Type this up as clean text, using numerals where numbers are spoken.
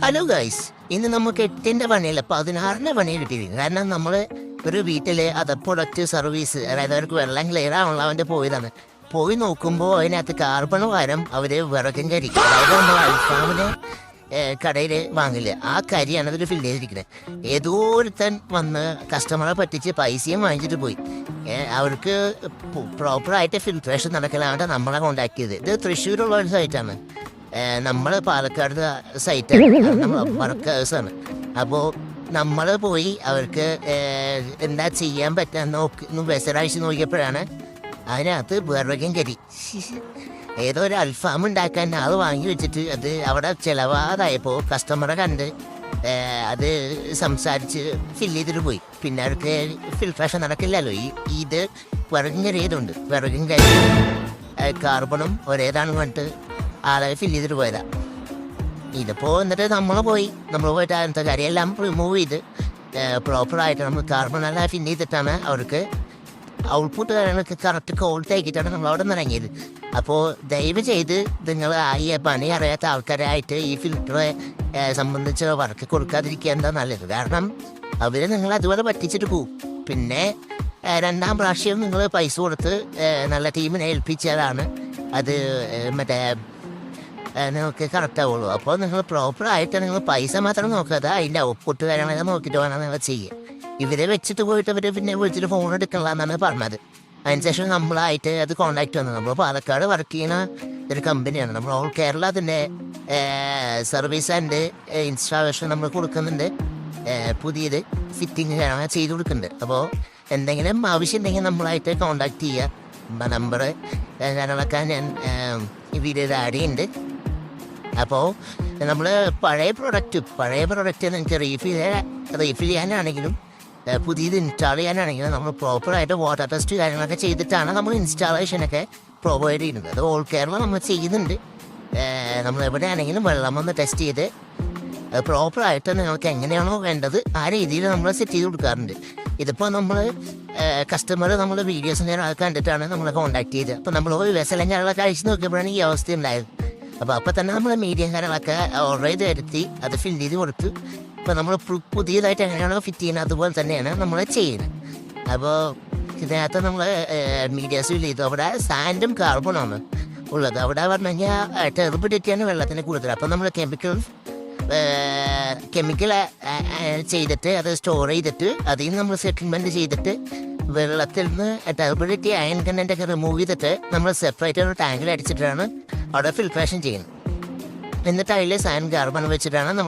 Hello guys, ഇന്ന് നമുക്ക് 8ന്റെ പണിയല്ല 16ന്റെ പണി കിട്ടിയിരിക്കും. കാരണം നമ്മൾ ഒരു വീട്ടിലെ പ്രൊഡക്റ്റ് സർവീസ്, അതായത് അവർക്ക് വെള്ളം ക്ലിയർ ആണല്ലോ അവൻ്റെ പോയതാണ്. പോയി നോക്കുമ്പോൾ അതിനകത്ത് കാർബൺ പകരം അവർ വിറകും കരി, അതായത് നമ്മൾ അൽഫാമിന് കടയിൽ വാങ്ങില്ല, ആ കരിയാണ് അവർ ഫില്ല് ചെയ്തിരിക്കുന്നത്. ഏതോ ഒരുത്തൻ വന്ന് കസ്റ്റമറെ പറ്റിച്ച് പൈസയും വാങ്ങിച്ചിട്ട് പോയി. അവർക്ക് പ്രോപ്പറായിട്ട് ഫിൽട്രേഷൻ നടക്കലാണ് നമ്മളെ കോണ്ടാക്ട് ചെയ്തത്. ഇത് തൃശ്ശൂരുള്ള ഒരു സൈറ്റാണ്, നമ്മൾ പാലക്കാട് സൈറ്റാണ്, നമ്മൾ വർക്കേഴ്സാണ്. അപ്പോൾ നമ്മൾ പോയി അവർക്ക് എന്താ ചെയ്യാൻ പറ്റാന്ന് വിസരാഴ്ച നോക്കിയപ്പോഴാണ് അതിനകത്ത് വിറകും കരി. ഏതോ ഒരു അൽഫാം ഉണ്ടാക്കാൻ അത് വാങ്ങി വെച്ചിട്ട് അത് അവിടെ ചിലവാതായപ്പോൾ കസ്റ്റമറെ കണ്ട് അത് സംസാരിച്ച് ഫില്ല് ചെയ്തിട്ട് പോയി. പിന്നെ അവർക്ക് ഫിൽട്രേഷൻ നടക്കില്ലല്ലോ. ഇത് വിറകും കരിയതുണ്ട്, വിറകും കരി കാർബണും ഒരേതാണ് പറഞ്ഞിട്ട് ആളെ ഫില്ല് ചെയ്തിട്ട് പോയതാ. ഇതിപ്പോൾ എന്നിട്ട് നമ്മൾ പോയിട്ട് അതിനകത്ത് കരിയെല്ലാം റിമൂവ് ചെയ്ത് പ്രോപ്പറായിട്ട് നമ്മൾ കാർബണെല്ലാം ഫില്ല് ചെയ്തിട്ടാണ് അവർക്ക് ഔട്ട്പുട്ട് കാര്യങ്ങളൊക്കെ കറക്റ്റ് ക്വാളിറ്റി ആക്കിയിട്ടാണ് നമ്മൾ അവിടെ നിന്ന് ഇറങ്ങിയത്. അപ്പോൾ ദയവ് ചെയ്ത് നിങ്ങൾ ഈ പണി അറിയാത്ത ആൾക്കാരായിട്ട് ഈ ഫിൽറ്ററെ സംബന്ധിച്ച് വർക്ക് കൊടുക്കാതിരിക്കുക എന്താ നല്ലത്. കാരണം അവർ നിങ്ങൾ അതുപോലെ പറ്റിച്ചിട്ട് പോകും. പിന്നെ രണ്ടാം പ്രാവശ്യം നിങ്ങൾ പൈസ കൊടുത്ത് നല്ല ടീമിനെ ഏൽപ്പിച്ചതാണ് അത് നിങ്ങൾക്ക് കറക്റ്റ് ആവുള്ളൂ. അപ്പോൾ നിങ്ങൾ പ്രോപ്പറായിട്ട് നിങ്ങൾ പൈസ മാത്രം നോക്കാതെ അതിൻ്റെ ഔട്ട്പുട്ട് കാര്യങ്ങളൊക്കെ നോക്കിയിട്ട് വേണം നിങ്ങൾ ചെയ്യുക. ഇവരെ വെച്ചിട്ട് പോയിട്ട് അവർ പിന്നെ വിളിച്ചിട്ട് ഫോൺ എടുക്കണമെന്നാണ് പറഞ്ഞത്. അതിനുശേഷം നമ്മളായിട്ട് അത് കോണ്ടാക്ട് വന്നത്. നമ്മൾ പാലക്കാട് വർക്ക് ചെയ്യുന്ന ഒരു കമ്പനിയാണ്. നമ്മൾ ഓൾ കേരള അതിൻ്റെ സർവീസ് ആൻഡ് ഇൻസ്റ്റാളേഷൻ നമ്മൾ കൊടുക്കുന്നുണ്ട്. പുതിയത് ഫിറ്റിങ് ചെയ്ത് കൊടുക്കുന്നുണ്ട്. അപ്പോൾ എന്തെങ്കിലും ആവശ്യം ഉണ്ടെങ്കിൽ നമ്മളായിട്ട് കോണ്ടാക്ട് ചെയ്യുക. നമ്പർ കാര്യങ്ങളൊക്കെ ഞാൻ ഈ വീഡിയോയിൽ ആഡ് ചെയ്യുന്നുണ്ട്. അപ്പോൾ നമ്മൾ പഴയ പ്രൊഡക്റ്റ് നിങ്ങൾക്ക് റീഫിൽ ചെയ്യാനാണെങ്കിലും പുതിയത് ഇൻസ്റ്റാൾ ചെയ്യാനാണെങ്കിലും നമ്മൾ പ്രോപ്പറായിട്ട് വാട്ടർ ടെസ്റ്റ് കാര്യങ്ങളൊക്കെ ചെയ്തിട്ടാണ് നമ്മൾ ഇൻസ്റ്റാളേഷനൊക്കെ പ്രൊവൈഡ് ചെയ്യുന്നത്. അത് ഓൾ കേരള നമ്മൾ ചെയ്യുന്നുണ്ട്. നമ്മൾ എവിടെയാണെങ്കിലും വെള്ളം വന്ന് ടെസ്റ്റ് ചെയ്ത് പ്രോപ്പറായിട്ട് നിങ്ങൾക്ക് എങ്ങനെയാണോ വേണ്ടത് ആ രീതിയിൽ നമ്മൾ സെറ്റ് ചെയ്ത് കൊടുക്കാറുണ്ട്. ഇതിപ്പോൾ നമ്മൾ കസ്റ്റമർ നമ്മൾ വീഡിയോസ് കണ്ടിട്ടാണ് നമ്മളെ കോൺടാക്ട് ചെയ്തത്. അപ്പോൾ നമ്മൾ ഒരു വെസലും കാര്യങ്ങളൊക്കെ അഴിച്ച് നോക്കിയപ്പോഴാണ് ഈ അവസ്ഥ ഉണ്ടായത്. അപ്പോൾ തന്നെ നമ്മൾ മീഡിയം കാര്യങ്ങളൊക്കെ ഓർഡർ ചെയ്ത് വരുത്തി അത് ഫില്ല് ചെയ്ത് കൊടുത്തു. ഇപ്പോൾ നമ്മൾ പുതിയതായിട്ട് എങ്ങനെയാണോ ഫിറ്റ് ചെയ്യുന്നത് അതുപോലെ തന്നെയാണ് നമ്മൾ ചെയ്യുന്നത്. അപ്പോൾ ഇതിനകത്ത് നമ്മൾ മീഡിയാസ് ഫില്ല് ചെയ്തു. അവിടെ സാൻഡും കാർബണുമാണ് ഉള്ളത്. അവിടെ പറഞ്ഞു കഴിഞ്ഞാൽ ടെർബിഡിറ്റിയാണ് വെള്ളത്തിന് കൂടുതൽ. അപ്പോൾ നമ്മൾ കെമിക്കൽ ചെയ്തിട്ട് അത് സ്റ്റോർ ചെയ്തിട്ട് അതിൽ നിന്ന് നമ്മൾ സെറ്റിൽമെൻറ്റ് ചെയ്തിട്ട് വെള്ളത്തിൽ നിന്ന് ടെർബിഡിറ്റി അയൺ കണ്ടൻ്റൊക്കെ റിമൂവ് ചെയ്തിട്ട് നമ്മൾ സെപ്പറേറ്റ് ഒരു ടാങ്കിൽ അടിച്ചിട്ടാണ് അവിടെ ഫിൽട്രേഷൻ ചെയ്യുന്നത്. എന്നിട്ട് അതിൽ സാൻഡ് കാർബൺ വെച്ചിട്ടാണ് നമ്മൾ